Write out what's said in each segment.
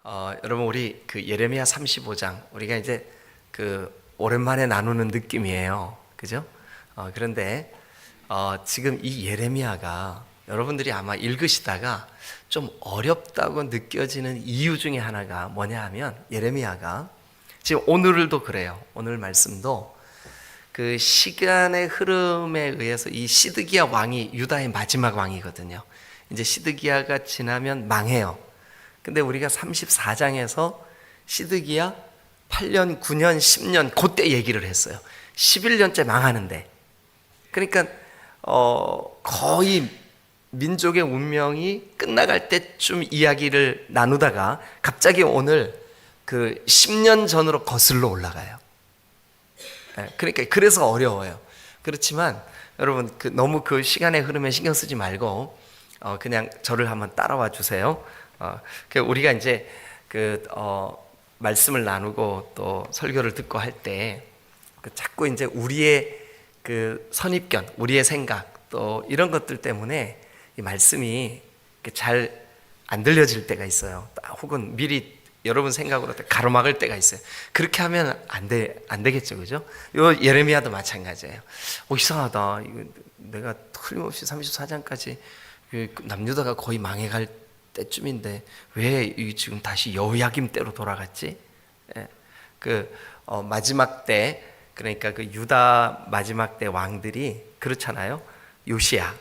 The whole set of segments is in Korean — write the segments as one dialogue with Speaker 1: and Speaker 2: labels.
Speaker 1: 여러분 우리 그 예레미야 35장 우리가 이제 그 오랜만에 나누는 느낌이에요. 그죠? 그런데 지금 이 예레미야가 여러분들이 아마 읽으시다가 좀 어렵다고 느껴지는 이유 중에 하나가 뭐냐 하면 예레미야가 지금 오늘도 그래요. 오늘 말씀도 그 시간의 흐름에 의해서 이 시드기야 왕이 유다의 마지막 왕이거든요. 이제 시드기야가 지나면 망해요. 근데 우리가 34장에서 시드기야 8년, 9년, 10년 그때 얘기를 했어요. 11년째 망하는데. 그러니까 거의 민족의 운명이 끝나갈 때쯤 이야기를 나누다가 갑자기 오늘 그 10년 전으로 거슬러 올라가요. 그러니까 그래서 어려워요. 그렇지만 여러분 너무 그 시간의 흐름에 신경 쓰지 말고 그냥 저를 한번 따라와 주세요. 우리가 이제 말씀을 나누고 또 설교를 듣고 할 때 자꾸 이제 우리의 그 선입견, 우리의 생각 또 이런 것들 때문에 이 말씀이 잘 안 들려질 때가 있어요. 혹은 미리 여러분 생각으로 가로막을 때가 있어요. 그렇게 하면 안 되겠죠, 그죠? 요 예레미야도 마찬가지예요. 이상하다. 이거 내가 틀림없이 34장까지 남유다가 거의 망해갈 때쯤인데 왜 지금 다시 여호야김 때로 돌아갔지? 마지막 때 그러니까 그 유다 마지막 때 왕들이 그렇잖아요. 요시야,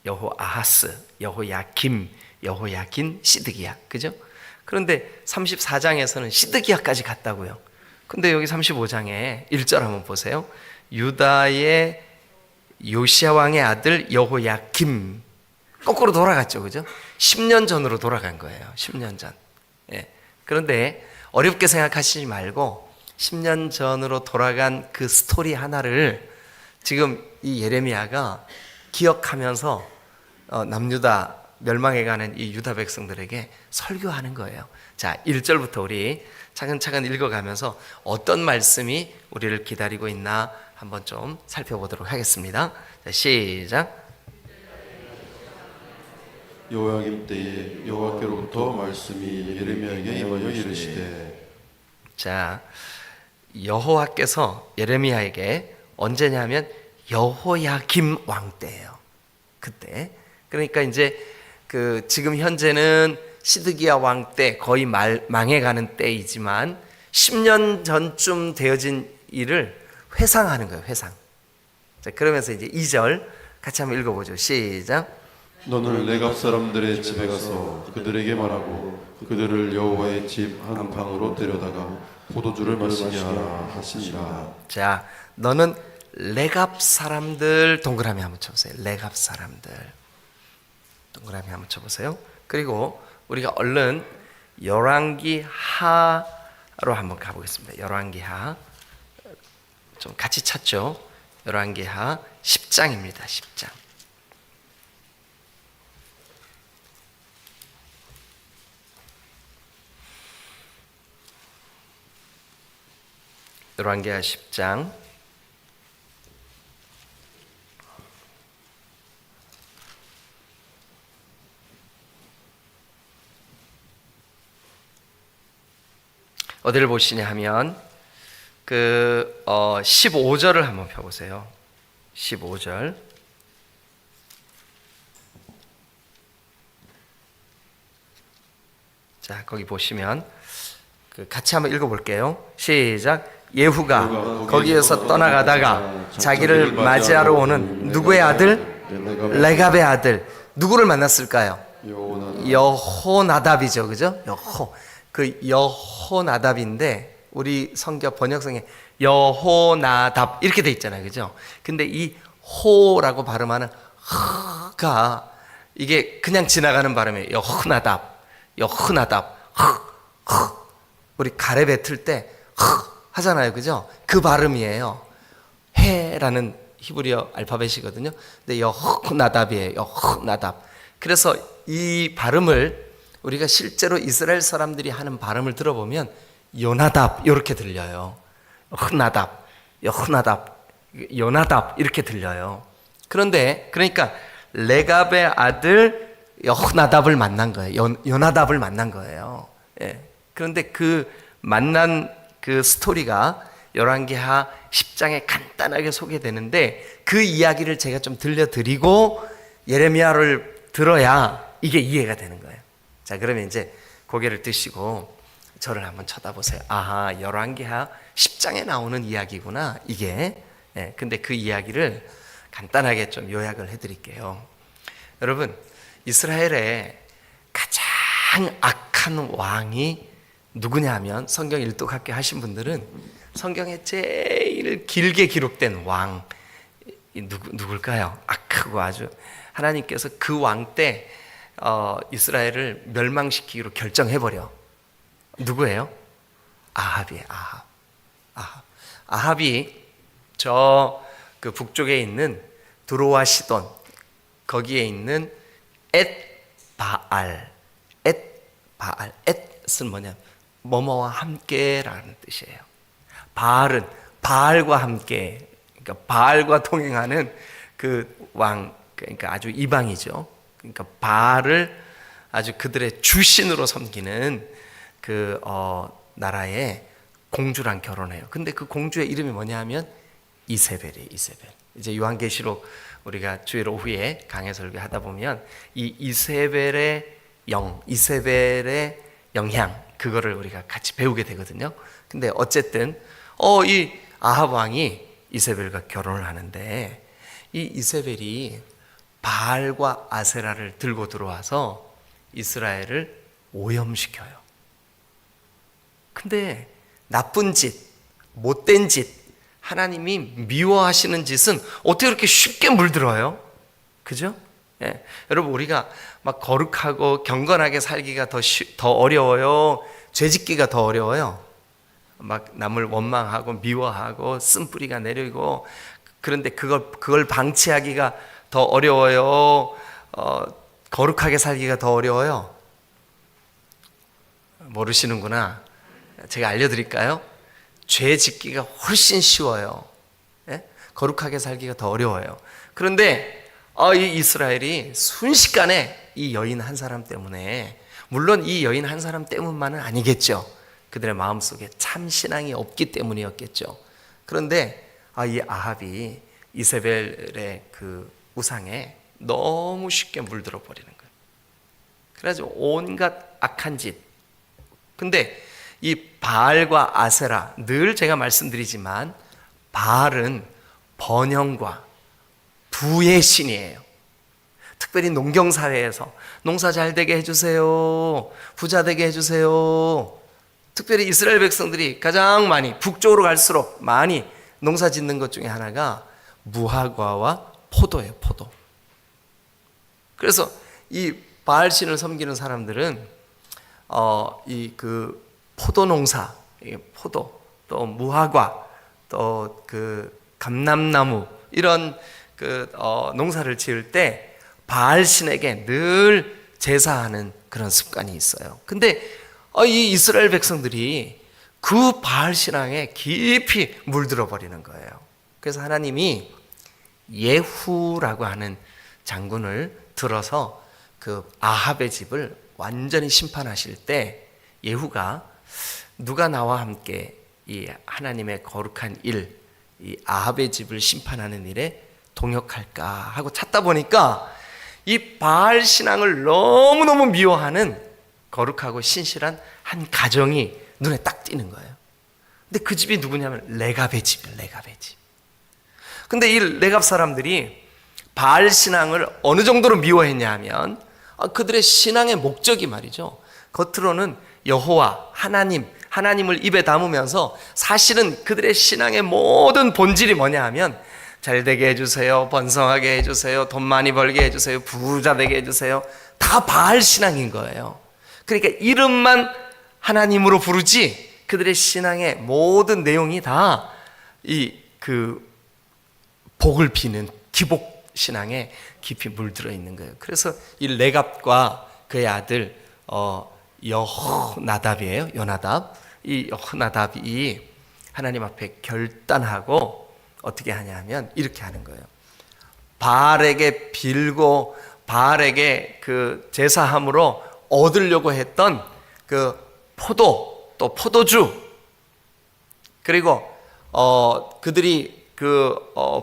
Speaker 1: 여호아하스, 여호야김, 여호야긴, 시드기야, 그죠? 그런데 34장에서는 시드기야까지 갔다고요. 근데 여기 35장에 1절 한번 보세요. 유다의 요시야 왕의 아들 여호야김 거꾸로 돌아갔죠, 그죠? 10년 전으로 돌아간 거예요. 10년 전. 그런데 어렵게 생각하시지 말고 10년 전으로 돌아간 그 스토리 하나를 지금 이 예레미야가 기억하면서 남유다 멸망해가는 이 유다 백성들에게 설교하는 거예요. 자, 1절부터 우리 차근차근 읽어가면서 어떤 말씀이 우리를 기다리고 있나 한번 좀 살펴보도록 하겠습니다. 자, 시작.
Speaker 2: 여호야김 때에 여호와께로부터 말씀이 예레미야에게 임하여 이르시되.
Speaker 1: 자, 여호와께서 예레미야에게 언제냐면 여호야김 왕 때예요. 그때. 그러니까 이제 지금 현재는 시드기야 왕 때 거의 망해가는 때이지만 10년 전쯤 되어진 일을 회상하는 거예요. 회상. 자, 그러면서 이제 2절 같이 한번 읽어보죠. 시작.
Speaker 2: 너는 레갑 사람들의 집에 가서 그들에게 말하고 그들을 여호와의 집 한 방으로 데려다가 포도주를 마시게 하라 하시니라.
Speaker 1: 자, 너는 레갑 사람들 동그라미 한번 쳐보세요. 레갑 사람들 동그라미 한번 쳐보세요. 그리고 우리가 얼른 열왕기 하로 한번 가보겠습니다. 열왕기 하 좀 같이 찾죠. 열왕기 하 10장입니다. 10장. 열왕기하 10장 '어디를 보시냐 하면 15절을 한번 펴보세요. 15절. 자, 거기 보시면 같이 한번 읽어볼게요. 시작. 예후가 거기에서 떠나가다가 자기를 맞이하러 오는 누구의 아들? 레갑의 아들. 누구를 만났을까요? 여호나답이죠, 그죠? 여호나답인데 우리 성경 번역성에 여호나답 이렇게 돼 있잖아요, 그죠? 근데 이 호라고 발음하는 가 이게 그냥 지나가는 발음이에요. 여호나답, 여호나답, 우리 가래 뱉을 때 하잖아요, 그죠? 그 발음이에요. 해라는 히브리어 알파벳이거든요. 근데 여호나답이에요. 여호나답. 그래서 이 발음을 우리가 실제로 이스라엘 사람들이 하는 발음을 들어보면 요나답 이렇게 들려요. 흔나답, 여흔나답, 요나답 이렇게 들려요. 그런데 그러니까 레갑의 아들 여흔나답을 만난 거예요. 요나답을 만난 거예요. 예. 그런데 그 만난 그 스토리가 열왕기하 10장에 간단하게 소개되는데 그 이야기를 제가 좀 들려드리고 예레미야를 들어야 이게 이해가 되는 거예요. 자, 그러면 이제 고개를 드시고 저를 한번 쳐다보세요. 아하, 열왕기하 10장에 나오는 이야기구나 이게. 근데 그 이야기를 간단하게 좀 요약을 해드릴게요. 여러분, 이스라엘의 가장 악한 왕이 누구냐 하면 성경 일독학교 하신 분들은 성경에 제일 길게 기록된 왕 누굴까요? 악하고 아주 하나님께서 그 왕 때 이스라엘을 멸망시키기로 결정해버려. 누구예요? 아합이에요. 아합이 저 그 북쪽에 있는 두로와 시돈 거기에 있는 엣바알 엣은 뭐냐? 뭐뭐와 함께라는 뜻이에요. 바알은 바알과 함께, 그러니까 바알과 동행하는 그 왕, 그러니까 아주 이방이죠. 그러니까 바알을 아주 그들의 주신으로 섬기는 그 나라의 공주랑 결혼해요. 근데 그 공주의 이름이 뭐냐 하면 이세벨이에요. 이세벨. 이제 요한계시록 우리가 주일 오후에 강해 설교하다 보면 이 이세벨의 이세벨의 영향 그거를 우리가 같이 배우게 되거든요. 근데 어쨌든 이 아합 왕이 이세벨과 결혼을 하는데 이 이세벨이 바알과 아세라를 들고 들어와서 이스라엘을 오염시켜요. 근데 나쁜 짓, 못된 짓, 하나님이 미워하시는 짓은 어떻게 그렇게 쉽게 물들어요? 그죠? 예. 여러분, 우리가 막 거룩하고 경건하게 살기가 더 어려워요? 죄짓기가 더 어려워요? 막 남을 원망하고 미워하고 쓴뿌리가 내리고, 그런데 그걸 방치하기가 더 어려워요? 거룩하게 살기가 더 어려워요? 모르시는구나. 제가 알려드릴까요? 죄 짓기가 훨씬 쉬워요. 예? 거룩하게 살기가 더 어려워요. 그런데 이 이스라엘이 순식간에 이 여인 한 사람 때문에, 물론 이 여인 한 사람 때문만은 아니겠죠. 그들의 마음속에 참 신앙이 없기 때문이었겠죠. 그런데 이 아합이 이세벨의 그 우상에 너무 쉽게 물들어 버리는 거예요. 그래가지고 온갖 악한 짓. 근데 이 바알과 아세라, 늘 제가 말씀드리지만 바알은 번영과 부의 신이에요. 특별히 농경사회에서 농사 잘 되게 해주세요, 부자 되게 해주세요. 특별히 이스라엘 백성들이 가장 많이 북쪽으로 갈수록 많이 농사 짓는 것 중에 하나가 무화과와 포도예요. 포도. 그래서 이 바알 신을 섬기는 사람들은 이 그 포도 농사, 포도, 또 무화과, 또 그 감람나무 이런 그 농사를 지을 때 바알 신에게 늘 제사하는 그런 습관이 있어요. 근데 이 이스라엘 백성들이 그 바알 신앙에 깊이 물들어 버리는 거예요. 그래서 하나님이 예후라고 하는 장군을 들어서 그 아합의 집을 완전히 심판하실 때 예후가 누가 나와 함께 이 하나님의 거룩한 일, 이 아합의 집을 심판하는 일에 동역할까 하고 찾다 보니까 이 바알 신앙을 너무너무 미워하는 거룩하고 신실한 한 가정이 눈에 딱 띄는 거예요. 근데 그 집이 누구냐면 레갑의 집이에요. 레갑의 집. 근데 이 레갑 사람들이 바알 신앙을 어느 정도로 미워했냐 하면 그들의 신앙의 목적이 말이죠, 겉으로는 여호와 하나님을 입에 담으면서 사실은 그들의 신앙의 모든 본질이 뭐냐 하면 잘되게 해주세요, 번성하게 해주세요, 돈 많이 벌게 해주세요, 부자 되게 해주세요. 다 바알 신앙인 거예요. 그러니까 이름만 하나님으로 부르지 그들의 신앙의 모든 내용이 다 그 복을 비는 기복 신앙에 깊이 물들어 있는 거예요. 그래서 이 레갑과 그의 아들 여호나답이에요. 요나답. 이 여호나답이 하나님 앞에 결단하고 어떻게 하냐면 이렇게 하는 거예요. 바알에게 빌고 바알에게 그 제사함으로 얻으려고 했던 그 포도 또 포도주, 그리고 그들이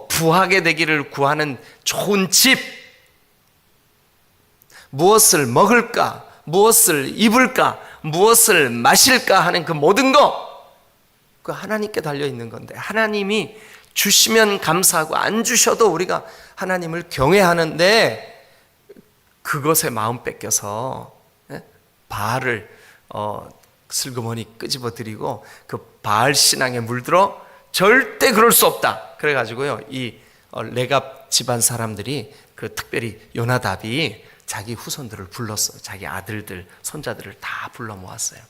Speaker 1: 부하게 되기를 구하는 좋은 집, 무엇을 먹을까, 무엇을 입을까, 무엇을 마실까 하는 그 모든 거, 그 하나님께 달려 있는 건데, 하나님이 주시면 감사하고 안 주셔도 우리가 하나님을 경외하는데, 그것에 마음 뺏겨서 바알을 슬그머니 끄집어 드리고 그 바알 신앙에 물들어 절대 그럴 수 없다. 그래가지고요, 이 레갑 집안 사람들이, 그 특별히 요나답이 자기 후손들을 불렀어요. 자기 아들들, 손자들을 다 불러 모았어요.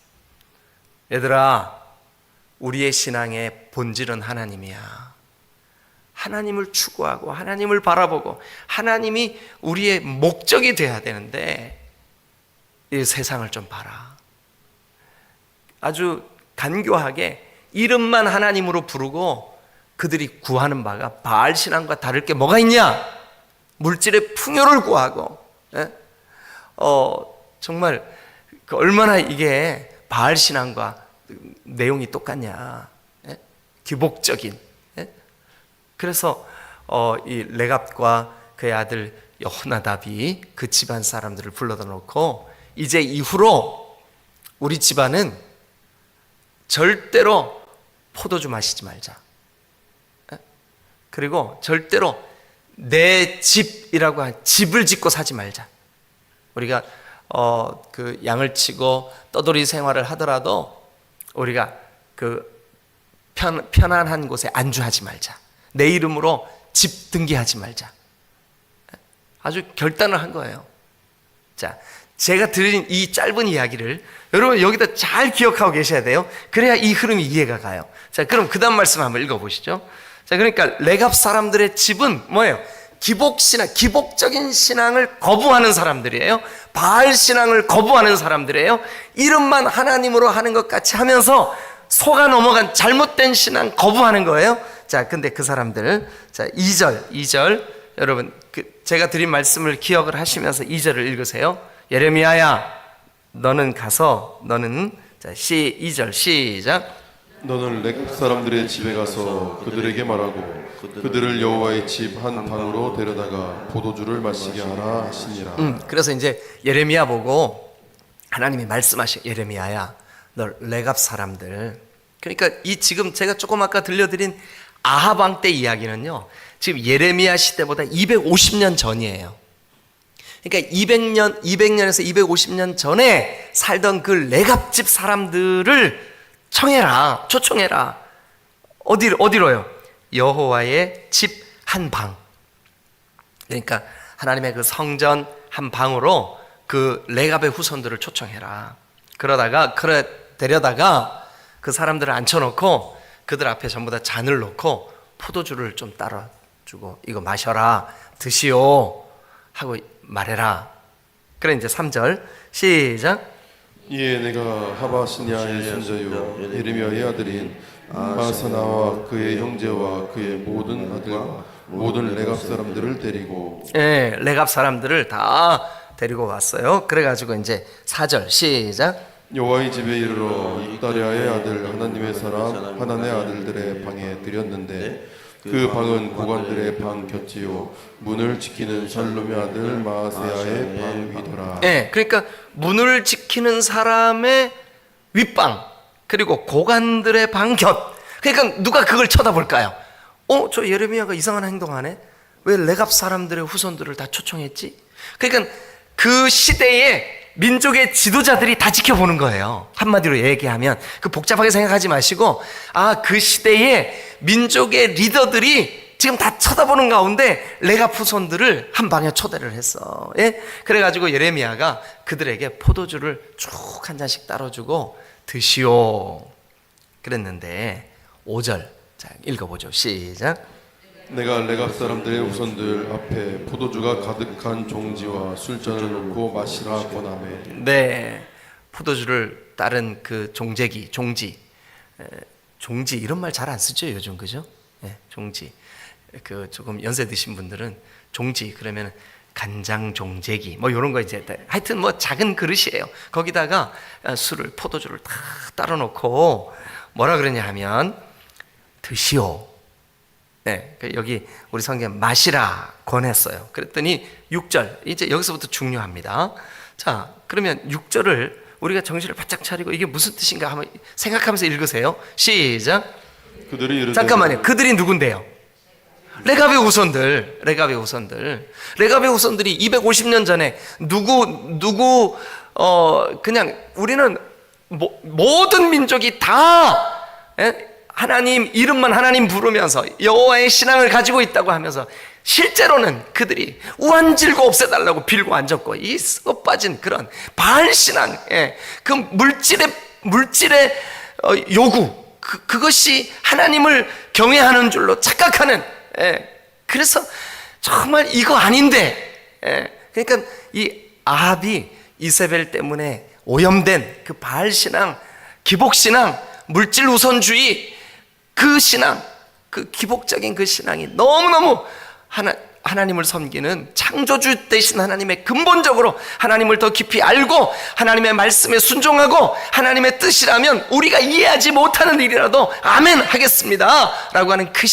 Speaker 1: 얘들아, 우리의 신앙의 본질은 하나님이야. 하나님을 추구하고 하나님을 바라보고 하나님이 우리의 목적이 돼야 되는데, 이 세상을 좀 봐라. 아주 간교하게 이름만 하나님으로 부르고 그들이 구하는 바가 바알 신앙과 다를 게 뭐가 있냐? 물질의 풍요를 구하고, 정말 얼마나 이게 바알 신앙과 내용이 똑같냐? 기복적인. 그래서 이 레갑과 그의 아들 여호나답이 그 집안 사람들을 불러다 놓고, 이제 이후로 우리 집안은 절대로 포도주 마시지 말자. 그리고 절대로 내 집이라고 한 집을 짓고 사지 말자. 우리가 그 양을 치고 떠돌이 생활을 하더라도 우리가 그 편안한 곳에 안주하지 말자. 내 이름으로 집 등기하지 말자. 아주 결단을 한 거예요. 자, 제가 드린 이 짧은 이야기를 여러분 여기다 잘 기억하고 계셔야 돼요. 그래야 이 흐름이 이해가 가요. 자, 그럼 그 다음 말씀 한번 읽어보시죠. 자, 그러니까 레갑 사람들의 집은 뭐예요? 기복신앙, 기복적인 신앙을 거부하는 사람들이에요. 바알 신앙을 거부하는 사람들이에요. 이름만 하나님으로 하는 것 같이 하면서 속아 넘어간 잘못된 신앙 거부하는 거예요. 자, 근데 그 사람들, 자, 2절 여러분 제가 드린 말씀을 기억을 하시면서 2절을 읽으세요. 예레미야야, 너는 가서 자, 2절 시작.
Speaker 2: 너는 레갑 사람들의 집에 가서 그들에게 말하고 그들을 여호와의 집 한 방으로 데려다가 포도주를 마시게 하라 하시니라.
Speaker 1: 그래서 이제 예레미야 보고 하나님이 말씀하신, 예레미야야, 너 레갑 사람들, 그러니까 이 지금 제가 조금 아까 들려드린 아합 왕 때 이야기는요, 지금 예레미야 시대보다 250년 전이에요. 그러니까 200년에서 250년 전에 살던 그 레갑 집 사람들을 초청해라. 어디로요? 여호와의 집 한 방. 그러니까 하나님의 그 성전 한 방으로 그 레갑의 후손들을 초청해라. 데려다가 그 사람들을 앉혀놓고 그들 앞에 전부 다 잔을 놓고 포도주를 좀 따라주고, 이거 마셔라, 드시오 하고 말해라. 그래 이제 3절 시작.
Speaker 2: 이에 내가 하바시냐의 손자요 예레미야의 아들인 마사나와 그의 형제와 그의 모든 아들과 모든 레갑 사람들을 데리고,
Speaker 1: 레갑 사람들을 다 데리고 왔어요. 그래가지고 이제 4절 시작.
Speaker 2: 여호와의 집에 이르러 이다랴의 아들 하나님의 사람 하나의 아들들의 방에 들였는데 그 방은 고관들의 방 곁이요 문을 지키는 살룸의 아들 마아세야의 방 위더라.
Speaker 1: 그러니까 문을 지키는 사람의 윗방, 그리고 고관들의 방 곁. 그러니까 누가 그걸 쳐다볼까요? 저 예레미야가 이상한 행동하네. 왜 레갑 사람들의 후손들을 다 초청했지? 그러니까 그 시대에 민족의 지도자들이 다 지켜보는 거예요. 한마디로 얘기하면, 그 복잡하게 생각하지 마시고, 그 시대에 민족의 리더들이 지금 다 쳐다보는 가운데 레갑 후손들을 한 방에 초대를 했어. 그래가지고 예레미야가 그들에게 포도주를 쭉 한 잔씩 따라주고 드시오 그랬는데, 5절 자 읽어보죠. 시작.
Speaker 2: 내가 레갑 사람들의 후손들 앞에 포도주가 가득한 종지와 술잔을 놓고 마시라 권하매.
Speaker 1: 포도주를 따른 그 종지 이런 말 잘 안 쓰죠 요즘, 그죠? 종지. 그 조금 연세 드신 분들은 종지 그러면 간장 종제기 뭐 이런 거 이제 하여튼 뭐 작은 그릇이에요. 거기다가 술을 포도주를 다 따라 놓고 뭐라 그러냐 하면 드시오. 네, 여기 우리 성경 마시라 권했어요. 그랬더니 6절 이제 여기서부터 중요합니다. 자, 그러면 6절을 우리가 정신을 바짝 차리고 이게 무슨 뜻인가 한번 생각하면서 읽으세요. 시작.
Speaker 2: 그들이 이르되
Speaker 1: 잠깐만요. 그들이 누군데요? 레갑의 후손들. 레갑의 후손들이 250년 전에 그냥 우리는 모든 민족이 다 하나님 이름만 하나님 부르면서 여호와의 신앙을 가지고 있다고 하면서 실제로는 그들이 우한질고 없애달라고 빌고 앉았고 이 썩어 빠진 그런 바알 신앙, 그 물질의 요구, 그것이 하나님을 경외하는 줄로 착각하는, 그래서 정말 이거 아닌데, 그러니까 이 아합이 이세벨 때문에 오염된 그 바알 신앙, 기복 신앙, 물질 우선주의, 그 신앙, 그 기복적인 그 신앙이 너무너무 하나님을 섬기는 창조주 되신 하나님의 근본적으로 하나님을 더 깊이 알고 하나님의 말씀에 순종하고 하나님의 뜻이라면 우리가 이해하지 못하는 일이라도 아멘 하겠습니다 라고 하는 그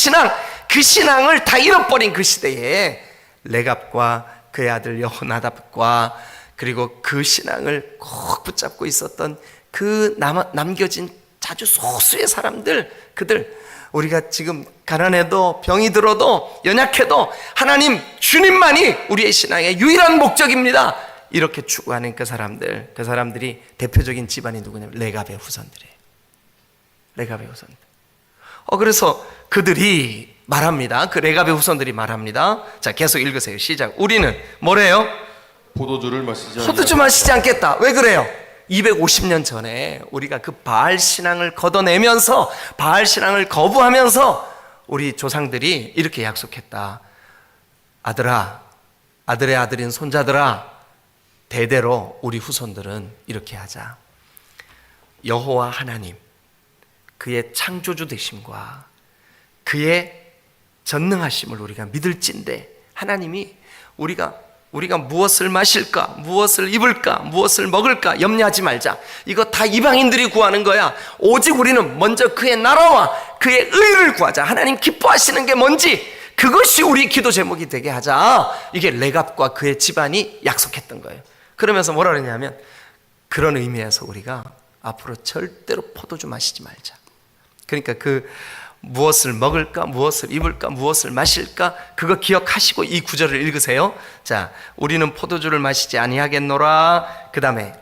Speaker 1: 신앙을 다 잃어버린 그 시대에 레갑과 그의 아들 여호나답과 그리고 그 신앙을 꼭 붙잡고 있었던 그 남겨진 아주 소수의 사람들, 그들, 우리가 지금 가난해도 병이 들어도 연약해도 하나님 주님만이 우리의 신앙의 유일한 목적입니다 이렇게 추구하는 그 사람들이 대표적인 집안이 누구냐면 레갑의 후손들이에요. 레갑의 후손들. 그래서 그들이 말합니다. 그 레갑의 후손들이 말합니다. 자, 계속 읽으세요. 시작. 우리는 뭐래요?
Speaker 2: 포도주
Speaker 1: 마시지 않겠다. 왜 그래요? 250년 전에 우리가 그 바알 신앙을 걷어내면서 바알 신앙을 거부하면서 우리 조상들이 이렇게 약속했다. 아들아, 아들의 아들인 손자들아, 대대로 우리 후손들은 이렇게 하자. 여호와 하나님, 그의 창조주 되심과 그의 전능하심을 우리가 믿을진대 하나님이 우리가 무엇을 마실까, 무엇을 입을까, 무엇을 먹을까 염려하지 말자. 이거 다 이방인들이 구하는 거야. 오직 우리는 먼저 그의 나라와 그의 의를 구하자. 하나님 기뻐하시는 게 뭔지 그것이 우리 기도 제목이 되게 하자. 이게 레갑과 그의 집안이 약속했던 거예요. 그러면서 뭐라 그러냐면 그런 의미에서 우리가 앞으로 절대로 포도주 마시지 말자. 그러니까 그 무엇을 먹을까, 무엇을 입을까, 무엇을 마실까, 그거 기억하시고 이 구절을 읽으세요. 자, 우리는 포도주를 마시지 아니하겠노라. 그 다음에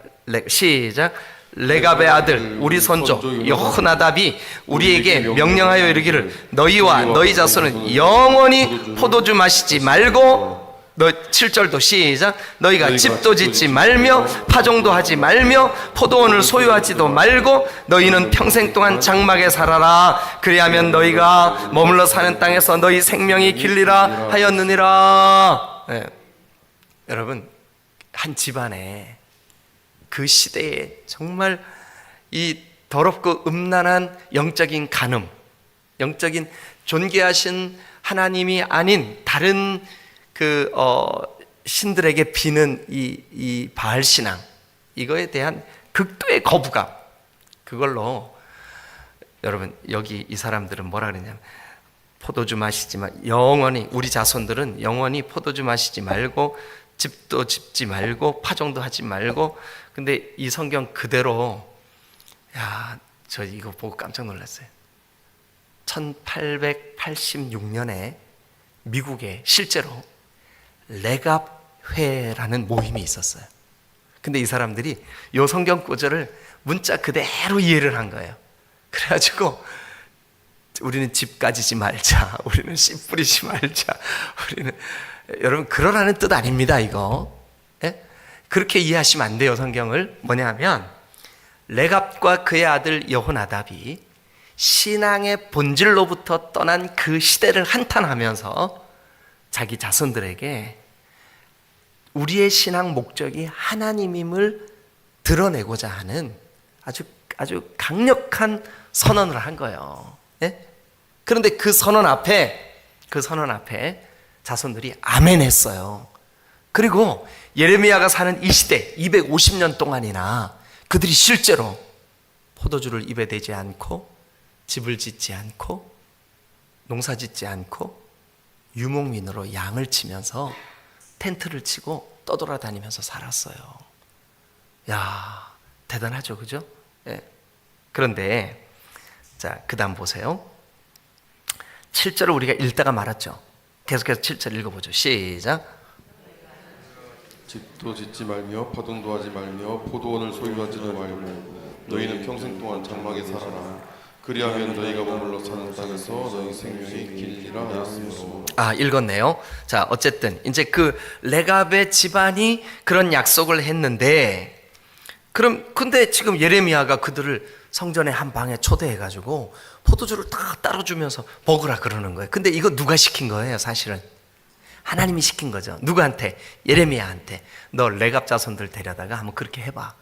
Speaker 1: 시작. 레갑의 아들 우리 선조 여호나답이 우리에게 명령하여 이르기를 너희와 너희 자손은 영원히 포도주 마시지 말고, 너 7절도 시작. 너희가 집도 짓지 말며 파종도 하지 말며 포도원을 소유하지도 말고 너희는 평생 동안 장막에 살아라. 그리하면 너희가 머물러 사는 땅에서 너희 생명이 길리라 하였느니라. 네. 여러분, 한 집안에 그 시대에 정말 이 더럽고 음란한 영적인 간음, 영적인 존귀하신 하나님이 아닌 다른 신들에게 비는 이 바알 신앙, 이거에 대한 극도의 거부감, 그걸로 여러분 여기 이 사람들은 뭐라 그러냐면 포도주 마시지 마, 영원히 우리 자손들은 영원히 포도주 마시지 말고 집도 짓지 말고 파종도 하지 말고. 근데 이 성경 그대로, 저 이거 보고 깜짝 놀랐어요. 1886년에 미국에 실제로 레갑회라는 모임이 있었어요. 근데 이 사람들이 이 성경 구절을 문자 그대로 이해를 한 거예요. 그래가지고 우리는 집 가지지 말자, 우리는 씨 뿌리지 말자, 여러분 그러라는 뜻 아닙니다 이거. 그렇게 이해하시면 안 돼요. 성경을 뭐냐면 레갑과 그의 아들 여호나답이 신앙의 본질로부터 떠난 그 시대를 한탄하면서 자기 자손들에게 우리의 신앙 목적이 하나님임을 드러내고자 하는 아주 강력한 선언을 한 거예요. 그런데 그 선언 앞에 자손들이 아멘 했어요. 그리고 예레미야가 사는 이 시대 250년 동안이나 그들이 실제로 포도주를 입에 대지 않고 집을 짓지 않고 농사 짓지 않고 유목민으로 양을 치면서 텐트를 치고 떠돌아다니면서 살았어요. 야, 대단하죠, 그죠? 예. 그런데 자, 그다음 보세요. 7절을 우리가 읽다가 말았죠. 계속해서 7절 읽어보죠. 시작.
Speaker 2: 집도 짓지 말며 파동도 하지 말며 포도원을 소유하지도 말고 너희는 평생 동안 장막에 살아라. 그리하면 너희가 머물러 사는 땅에서 너희 생명이 길리라 하였으므로.
Speaker 1: 아, 읽었네요. 자, 어쨌든 이제 그 레갑의 집안이 그런 약속을 했는데, 근데 지금 예레미야가 그들을 성전의 한 방에 초대해 가지고 포도주를 다 따라주면서 먹으라 그러는 거예요. 근데 이거 누가 시킨 거예요? 사실은 하나님이 시킨 거죠. 누구한테? 예레미야한테. 너 레갑 자손들 데려다가 한번 그렇게 해봐.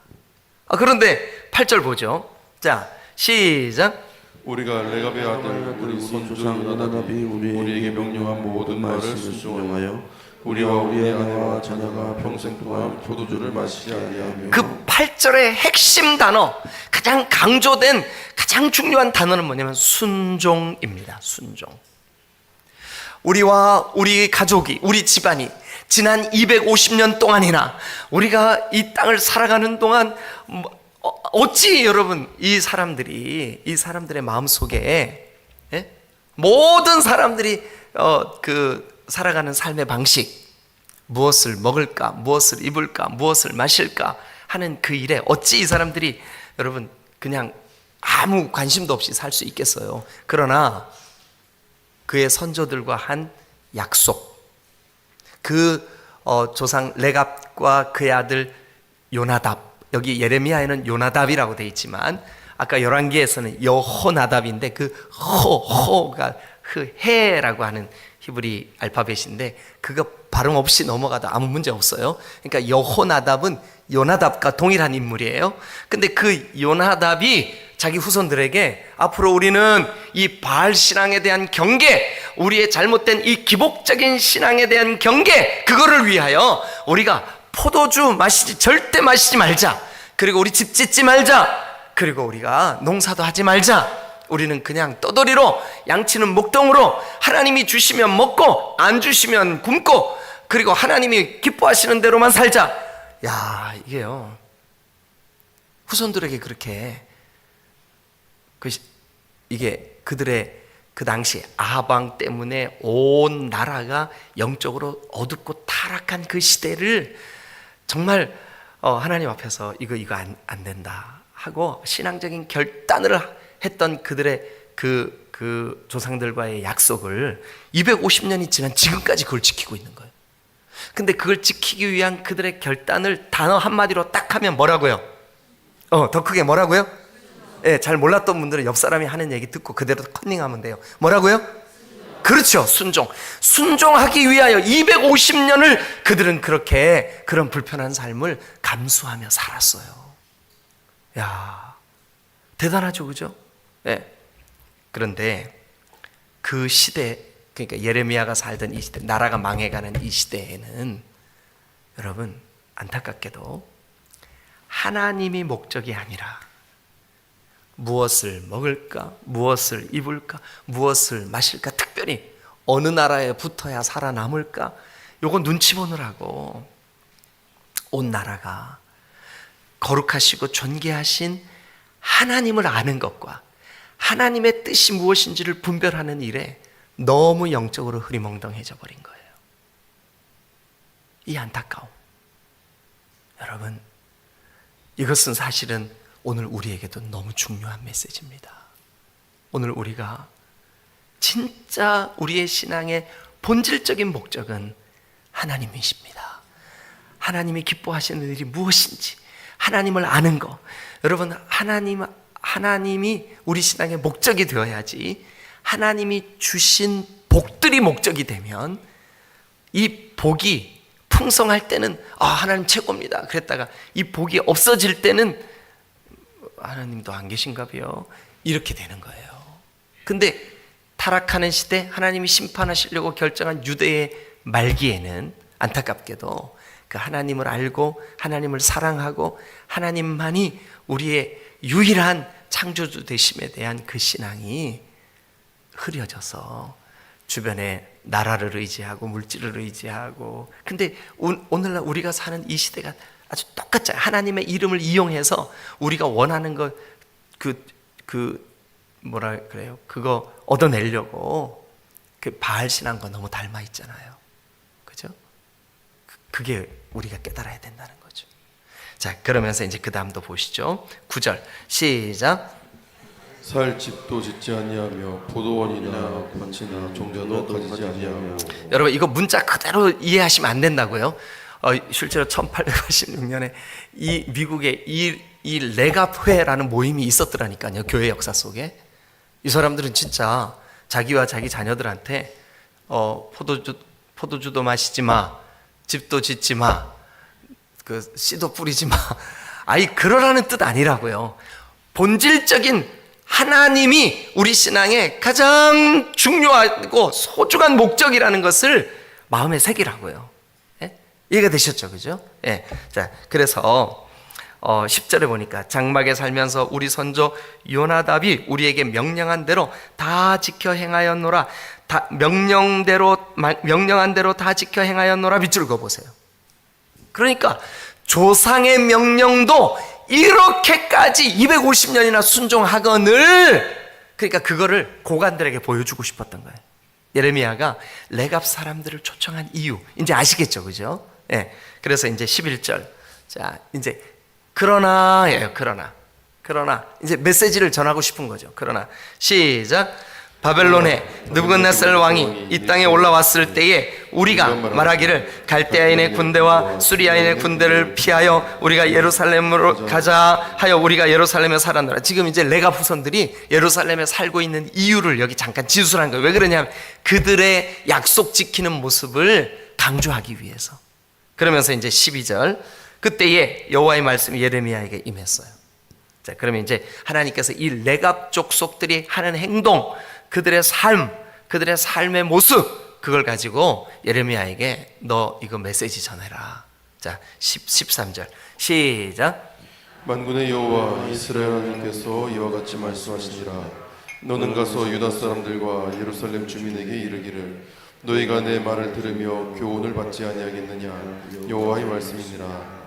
Speaker 1: 그런데 8절 보죠. 자, 시작.
Speaker 2: 우리가 레갑의 아들 우리 손주 요나답이 우리에게 명령한 모든 말을 순종하여 우리와 우리의 아내와 자녀가 평생 동안 포도주를 마시지 아니하며.
Speaker 1: 그 8절의 핵심 단어, 가장 강조된 가장 중요한 단어는 뭐냐면 순종입니다. 순종. 우리와 우리 가족이, 우리 집안이 지난 250년 동안이나 우리가 이 땅을 살아가는 동안 어찌 여러분 이 사람들의 마음속에, 예? 모든 사람들이 그 살아가는 삶의 방식, 무엇을 먹을까, 무엇을 입을까, 무엇을 마실까 하는 그 일에 어찌 이 사람들이 여러분 그냥 아무 관심도 없이 살 수 있겠어요. 그러나 그의 선조들과 한 약속, 그 조상 레갑과 그의 아들 요나답, 여기 예레미야에는 요나답이라고 되어 있지만 아까 열왕기에서는 여호나답인데 그 호가 그 해라고 하는 히브리 알파벳인데 그거 발음 없이 넘어가도 아무 문제 없어요. 그러니까 여호나답은 요나답과 동일한 인물이에요. 근데 그 요나답이 자기 후손들에게 앞으로 우리는 이 바알 신앙에 대한 경계, 우리의 잘못된 이 기복적인 신앙에 대한 경계, 그거를 위하여 우리가 포도주 절대 마시지 말자. 그리고 우리 집 짓지 말자. 그리고 우리가 농사도 하지 말자. 우리는 그냥 떠돌이로, 양치는 목동으로 하나님이 주시면 먹고 안 주시면 굶고, 그리고 하나님이 기뻐하시는 대로만 살자. 야, 이게요, 후손들에게 그렇게 이게 그들의 그 당시 아방 때문에 온 나라가 영적으로 어둡고 타락한 그 시대를 정말 하나님 앞에서 이거 안 된다 하고 신앙적인 결단을 했던 그들의 그 조상들과의 약속을 250년이 지난 지금까지 그걸 지키고 있는 거예요. 근데 그걸 지키기 위한 그들의 결단을 단어 한마디로 딱 하면 뭐라고요? 더 크게 뭐라고요? 예, 잘 몰랐던 분들은 옆 사람이 하는 얘기 듣고 그대로 컨닝하면 돼요. 뭐라고요? 그렇죠. 순종하기 위하여 250년을 그들은 그렇게 그런 불편한 삶을 감수하며 살았어요. 야, 대단하죠, 그죠? 예. 그런데 그 시대, 그러니까 예레미야가 살던 이 시대, 나라가 망해가는 이 시대에는 여러분 안타깝게도 하나님이 목적이 아니라 무엇을 먹을까, 무엇을 입을까, 무엇을 마실까, 특별히 어느 나라에 붙어야 살아남을까, 요거 눈치 보느라고 온 나라가 거룩하시고 존귀하신 하나님을 아는 것과 하나님의 뜻이 무엇인지를 분별하는 일에 너무 영적으로 흐리멍덩해져 버린 거예요. 이 안타까움. 여러분, 이것은 사실은 오늘 우리에게도 너무 중요한 메시지입니다. 오늘 우리가 진짜 우리의 신앙의 본질적인 목적은 하나님이십니다. 하나님이 기뻐하시는 일이 무엇인지 하나님을 아는 것. 여러분, 하나님이 우리 신앙의 목적이 되어야지, 하나님이 주신 복들이 목적이 되면 이 복이 풍성할 때는 하나님 최고입니다 그랬다가 이 복이 없어질 때는 하나님도 안 계신가 봐요, 이렇게 되는 거예요. 근데 타락하는 시대, 하나님이 심판하시려고 결정한 유대의 말기에는 안타깝게도 그 하나님을 알고 하나님을 사랑하고 하나님만이 우리의 유일한 창조주 되심에 대한 그 신앙이 흐려져서 주변에 나라를 의지하고 물질을 의지하고, 근데 오늘날 우리가 사는 이 시대가 아주 똑같잖아요. 하나님의 이름을 이용해서 우리가 원하는 것 뭐라 그래요? 그거 얻어내려고 그 바알 신앙과 너무 닮아 있잖아요. 그죠? 그게 우리가 깨달아야 된다는 거죠. 자, 그러면서 이제 그 다음도 보시죠. 9절 시작.
Speaker 2: 살 집도 짓지 아니하며 포도원이나 밭이나 종자도 가지지 아니하며.
Speaker 1: 여러분 이거 문자 그대로 이해하시면 안 된다고요. 실제로 1886년에 이 미국에 이 레갑회라는 모임이 있었더라니까요. 교회 역사 속에. 이 사람들은 진짜 자기와 자기 자녀들한테 포도주도 마시지 마, 집도 짓지 마, 그 씨도 뿌리지 마. 아이 그러라는 뜻 아니라고요. 본질적인 하나님이 우리 신앙의 가장 중요하고 소중한 목적이라는 것을 마음에 새기라고요. 예? 이해가 되셨죠, 그죠? 예. 자, 그래서 10절에 보니까 장막에 살면서 우리 선조 요나답이 우리에게 명령한 대로 다 지켜 행하였노라. 명령한 대로 다 지켜 행하였노라. 밑줄 그어보세요. 그러니까 조상의 명령도 이렇게까지 250년이나 순종하거늘, 그러니까 그거를 고관들에게 보여주고 싶었던 거예요. 예레미야가 레갑 사람들을 초청한 이유 이제 아시겠죠, 그죠? 예. 그래서 이제 11절. 자, 이제 그러나예요. 그러나 이제 메시지를 전하고 싶은 거죠. 그러나 시작. 바벨론의 느부갓네살 왕이 이 땅에 올라왔을 때에 우리가 말하기를 갈대아인의 군대와 수리아인의 군대를 피하여 우리가 예루살렘으로 가자 하여 우리가 예루살렘에 살았노라. 지금 이제 레갑 후손들이 예루살렘에 살고 있는 이유를 여기 잠깐 지술한 거예요. 왜 그러냐면 그들의 약속 지키는 모습을 강조하기 위해서. 그러면서 이제 12절. 그때에 여호와의 말씀이 예레미야에게 임했어요. 자, 그러면 이제 하나님께서 이 레갑 족속들이 하는 행동, 그들의 삶, 그들의 삶의 모습, 그걸 가지고 예레미야에게 너 이거 메시지 전해라. 자, 13절 시작.
Speaker 2: 만군의 여호와 이스라엘 하나님께서 이와 같이 말씀하시니라. 너는 가서 유다 사람들과 예루살렘 주민에게 이르기를 너희가 내 말을 들으며 교훈을 받지 아니하겠느냐. 여호와의 말씀이니라.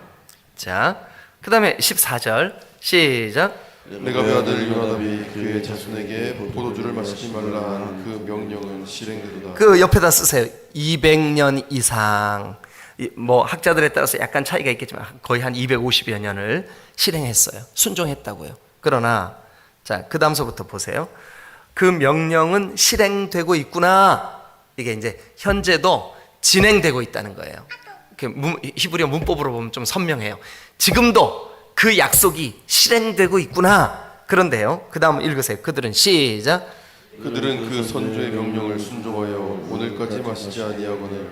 Speaker 1: 자, 그 다음에 14절 시작.
Speaker 2: 레갑의 아들 요나답이 그의 자손에게 포도주를 마시지 말라 한 그 명령은 실행되도다.
Speaker 1: 그 옆에다 쓰세요. 200년 이상, 뭐 학자들에 따라서 약간 차이가 있겠지만 거의 한 250여 년을 실행했어요. 순종했다고요. 그러나 자, 그 다음서부터 보세요. 그 명령은 실행되고 있구나. 이게 이제 현재도 진행되고 있다는 거예요. 히브리어 문법으로 보면 좀 선명해요. 지금도 그 약속이 실행되고 있구나. 그런데요, 그 다음 읽으세요. 그들은 시작.
Speaker 2: 그들은 그 선조의 명령을 순종하여 오늘까지 마시지 아니하거늘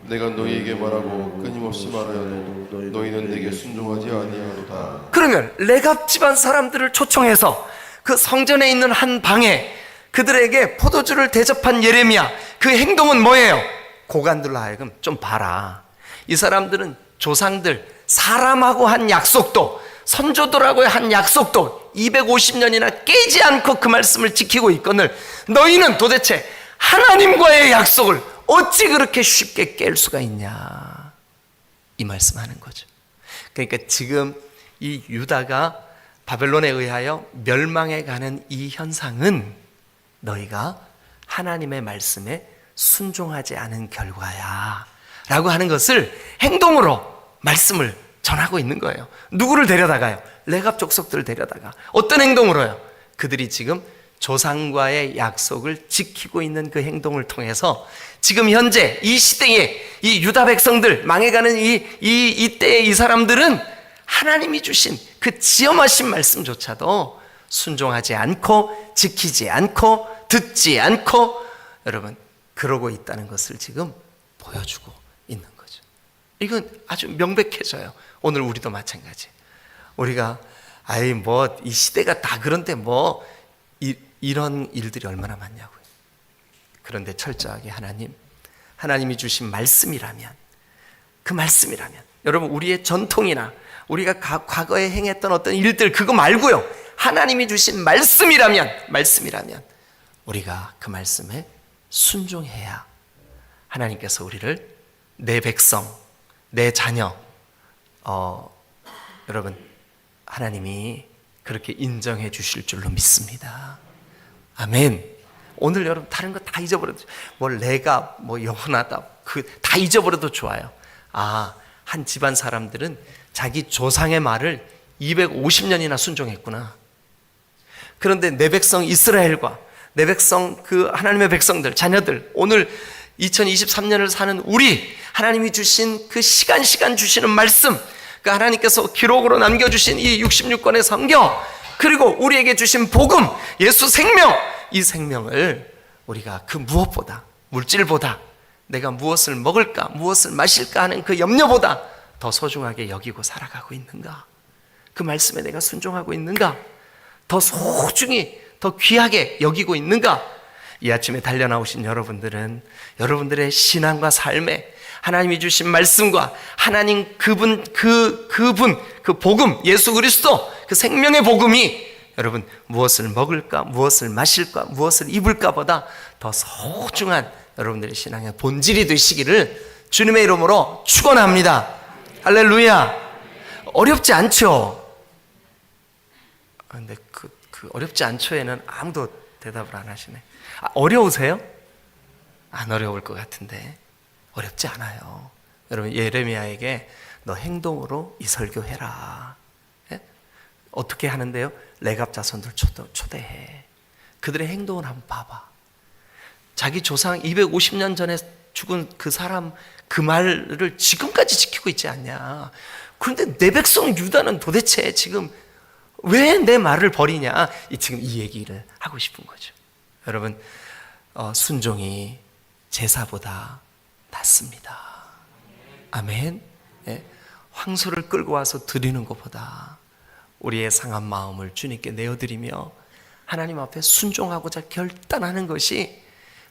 Speaker 2: 내가 너희에게 말하고 끊임없이 말하여도 너희는 내게 순종하지 아니하도다.
Speaker 1: 그러면 레갑 집안 사람들을 초청해서 그 성전에 있는 한 방에 그들에게 포도주를 대접한 예레미야, 그 행동은 뭐예요? 고관들로 하여금 좀 봐라. 이 사람들은 조상들, 사람하고 한 약속도, 선조들하고 한 약속도 250년이나 깨지 않고 그 말씀을 지키고 있거늘 너희는 도대체 하나님과의 약속을 어찌 그렇게 쉽게 깰 수가 있냐, 이 말씀하는 거죠. 그러니까 지금 이 유다가 바벨론에 의하여 멸망해 가는 이 현상은 너희가 하나님의 말씀에 순종하지 않은 결과야 라고 하는 것을 행동으로 말씀을 전하고 있는 거예요. 누구를 데려다가요? 레갑 족속들을 데려다가. 어떤 행동으로요? 그들이 지금 조상과의 약속을 지키고 있는 그 행동을 통해서 지금 현재 이 시대에 이 유다 백성들, 망해가는 이때의 이 사람들은 하나님이 주신 그 지엄하신 말씀조차도 순종하지 않고 지키지 않고 듣지 않고 여러분 그러고 있다는 것을 지금 보여주고 있는 거죠. 이건 아주 명백해져요. 오늘 우리도 마찬가지. 우리가 아이 뭐 이 시대가 다 그런데 뭐 이런 일들이 얼마나 많냐고요. 그런데 철저하게 하나님이 주신 말씀이라면, 그 말씀이라면 여러분 우리의 전통이나 우리가 과거에 행했던 어떤 일들 그거 말고요. 하나님이 주신 말씀이라면 우리가 그 말씀에 순종해야 하나님께서 우리를 내 백성, 내 자녀, 여러분 하나님이 그렇게 인정해 주실 줄로 믿습니다. 아멘. 오늘 여러분 다른 거 다 잊어버려도 내가 영원하다 다 잊어버려도 좋아요. 한 집안 사람들은 자기 조상의 말을 250년이나 순종했구나. 그런데 내 백성 이스라엘과 내 백성 그 하나님의 백성들 자녀들 오늘 2023년을 사는 우리 하나님이 주신 그 시간 주시는 말씀 그 하나님께서 기록으로 남겨주신 이 66권의 성경 그리고 우리에게 주신 복음 예수 생명 이 생명을 우리가 그 무엇보다 물질보다 내가 무엇을 먹을까 무엇을 마실까 하는 그 염려보다 더 소중하게 여기고 살아가고 있는가? 그 말씀에 내가 순종하고 있는가? 더 소중히 더 귀하게 여기고 있는가? 이 아침에 달려나오신 여러분들은 여러분들의 신앙과 삶에 하나님이 주신 말씀과 하나님 그분 그 복음 예수 그리스도 그 생명의 복음이 여러분 무엇을 먹을까 무엇을 마실까 무엇을 입을까 보다 더 소중한 여러분들의 신앙의 본질이 되시기를 주님의 이름으로 축원합니다. 할렐루야. 어렵지 않죠? 근데 그 어렵지 않죠에는 아무도 대답을 안 하시네. 어려우세요? 안 어려울 것 같은데 어렵지 않아요. 여러분 예레미야에게 너 행동으로 이 설교해라. 예? 어떻게 하는데요? 레갑 자손들 초대해. 그들의 행동을 한번 봐봐. 자기 조상 250년 전에 죽은 그 사람 그 말을 지금까지 지키고 있지 않냐. 그런데 내 백성 유다는 도대체 지금 왜 내 말을 버리냐. 지금 이 얘기를 하고 싶은 거죠. 여러분 순종이 제사보다 낫습니다. 아멘. 예? 황소를 끌고 와서 드리는 것보다 우리의 상한 마음을 주님께 내어드리며 하나님 앞에 순종하고자 결단하는 것이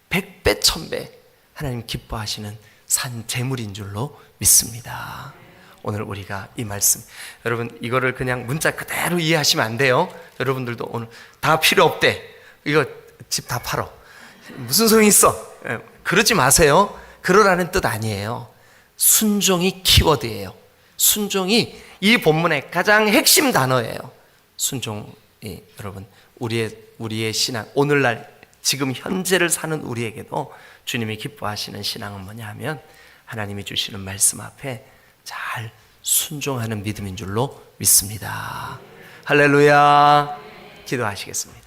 Speaker 1: 100배 1000배 하나님 기뻐하시는 산 제물인 줄로 믿습니다. 오늘 우리가 이 말씀 여러분 이거를 그냥 문자 그대로 이해하시면 안 돼요. 여러분들도 오늘 다 필요 없대. 이거 집 다 팔어. 무슨 소용이 있어. 그러지 마세요. 그러라는 뜻 아니에요. 순종이 키워드예요. 순종이 이 본문의 가장 핵심 단어예요. 순종이 여러분 우리의 신앙 오늘날 지금 현재를 사는 우리에게도 주님이 기뻐하시는 신앙은 뭐냐 하면 하나님이 주시는 말씀 앞에 잘 순종하는 믿음인 줄로 믿습니다. 할렐루야. 기도하시겠습니다.